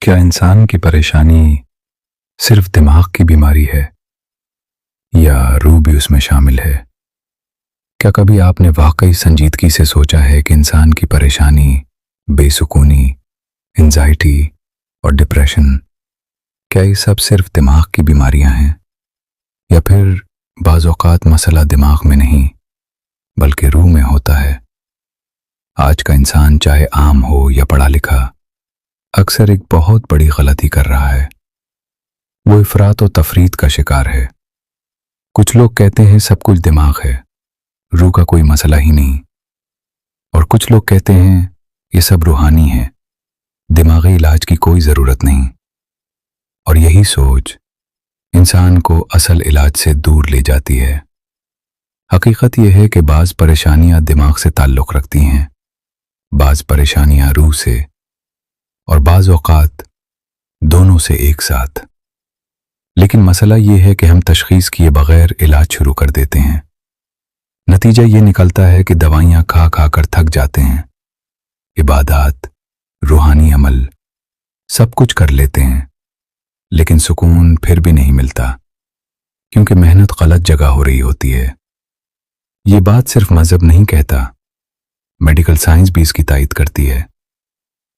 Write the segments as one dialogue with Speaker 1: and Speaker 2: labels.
Speaker 1: क्या इंसान की परेशानी सिर्फ दिमाग की बीमारी है या रूह भी उसमें शामिल है? क्या कभी आपने वाकई संजीदगी से सोचा है कि इंसान की परेशानी, बेसुकूनी, एंजाइटी और डिप्रेशन, क्या ये सब सिर्फ दिमाग की बीमारियां हैं? या फिर बाज़ औक़ात मसला दिमाग में नहीं बल्कि रूह में होता है? आज का इंसान चाहे आम हो या पढ़ा लिखा, अक्सर एक बहुत बड़ी गलती कर रहा है। वो इफरात और तफरीत का शिकार है। कुछ लोग कहते हैं सब कुछ दिमाग है, रूह का कोई मसला ही नहीं। और कुछ लोग कहते हैं ये सब रूहानी है, दिमागी इलाज की कोई ज़रूरत नहीं। और यही सोच इंसान को असल इलाज से दूर ले जाती है। हकीकत यह है कि बाज़ परेशानियां दिमाग से ताल्लुक़ रखती हैं, बाज़ परेशानियां रूह से, और बाज़ औक़ात दोनों से एक साथ। लेकिन मसला यह है कि हम तशख़ीस किए बग़ैर इलाज शुरू कर देते हैं। नतीजा ये निकलता है कि दवाइयाँ खा खा कर थक जाते हैं, इबादत, रूहानी अमल सब कुछ कर लेते हैं, लेकिन सुकून फिर भी नहीं मिलता, क्योंकि मेहनत गलत जगह हो रही होती है। ये बात सिर्फ मज़हब नहीं कहता, मेडिकल साइंस भी इसकी तायद करती है।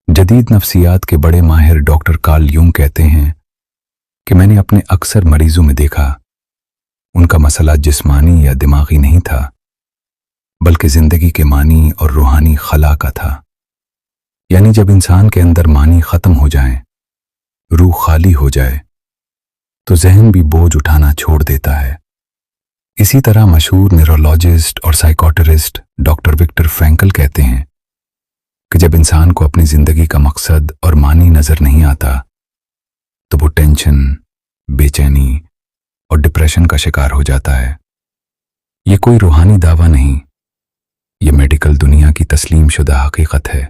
Speaker 1: जदीद नफ्सियात के बड़े माहिर डॉक्टर कार्ल यूंग कहते हैं कि मैंने अपने अक्सर मरीजों में देखा, उनका मसला जिस्मानी या दिमागी नहीं था, बल्कि जिंदगी के मानी और रूहानी खला का था। यानी जब इंसान के अंदर मानी खत्म हो जाए, रूह खाली हो जाए, तो जहन भी बोझ उठाना छोड़ देता है। इसी तरह मशहूर न्यूरोलॉजिस्ट और साइकोटेरिस्ट डॉक्टर विक्टर फ्रैंकल कहते हैं कि जब इंसान को अपनी जिंदगी का मकसद और मानी नजर नहीं आता, तो वो टेंशन, बेचैनी और डिप्रेशन का शिकार हो जाता है। ये कोई रूहानी दावा नहीं, ये मेडिकल दुनिया की तस्लीम शुदा हकीकत है।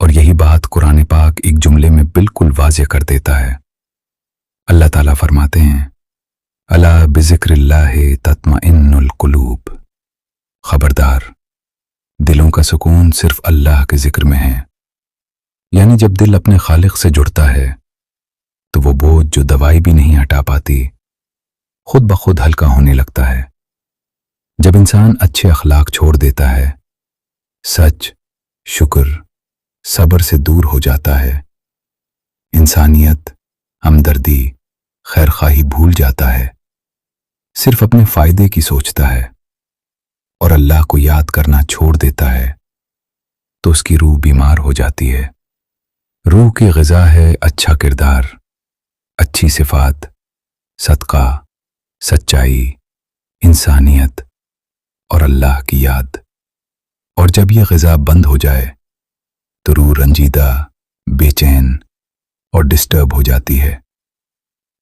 Speaker 1: और यही बात कुरान पाक एक जुमले में बिल्कुल वाज़ेह कर देता है। अल्लाह ताला फरमाते हैं, अला बिज़िक्रिल्लाहि तत्मइन्नुल कुलूब, खबरदार, दिलों का सुकून सिर्फ अल्लाह के जिक्र में है। यानी जब दिल अपने खालिक से जुड़ता है, तो वो बोझ जो दवाई भी नहीं हटा पाती, खुद ब खुद हल्का होने लगता है। जब इंसान अच्छे अखलाक छोड़ देता है, सच, शुक्र, सब्र से दूर हो जाता है, इंसानियत, हमदर्दी, खैरखाही भूल जाता है, सिर्फ अपने फायदे की सोचता है और अल्लाह को याद करना छोड़ देता है, तो उसकी रूह बीमार हो जाती है। रूह की ग़िज़ा है अच्छा किरदार, अच्छी सिफात, सदका, सच्चाई, इंसानियत और अल्लाह की याद। और जब यह ग़िज़ा बंद हो जाए, तो रूह रंजीदा, बेचैन और डिस्टर्ब हो जाती है।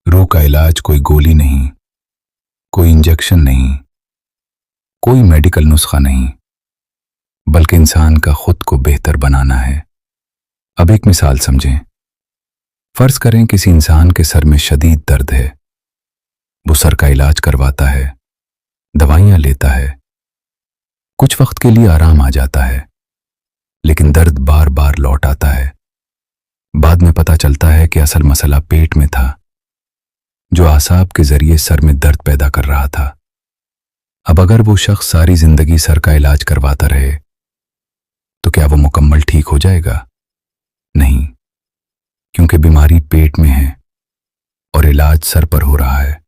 Speaker 1: रूह का इलाज कोई गोली नहीं, कोई इंजेक्शन नहीं, कोई मेडिकल नुस्खा नहीं, बल्कि इंसान का खुद को बेहतर बनाना है। अब एक मिसाल समझें। फर्ज करें किसी इंसान के सर में शदीद दर्द है। वो सर का इलाज करवाता है, दवाइयां लेता है, कुछ वक्त के लिए आराम आ जाता है, लेकिन दर्द बार बार लौट आता है। बाद में पता चलता है कि असल मसला पेट में था, जो आसाब के जरिए सर में दर्द पैदा कर रहा था। अब अगर वो शख्स सारी जिंदगी सर का इलाज करवाता रहे, तो क्या वो मुकम्मल ठीक हो जाएगा? नहीं, क्योंकि बीमारी पेट में है और इलाज सर पर हो रहा है।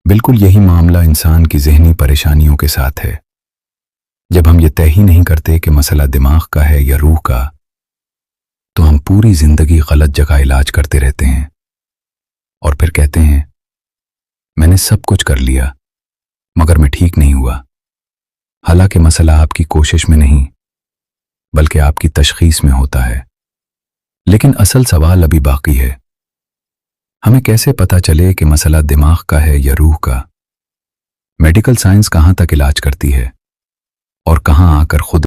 Speaker 1: बिल्कुल यही मामला इंसान की ज़हनी परेशानियों के साथ है। जब हम ये तय ही नहीं करते कि मसला दिमाग का है या रूह का, तो हम पूरी जिंदगी गलत जगह इलाज करते रहते हैं और फिर कहते हैं मैंने सब कुछ कर लिया मगर मैं ठीक नहीं हुआ। हालांकि मसला आपकी कोशिश में नहीं बल्कि आपकी तशख़ीस में होता है। लेकिन असल सवाल अभी बाकी है, हमें कैसे पता चले कि मसला दिमाग का है या रूह का? मेडिकल साइंस कहाँ तक इलाज करती है और कहाँ आकर खुद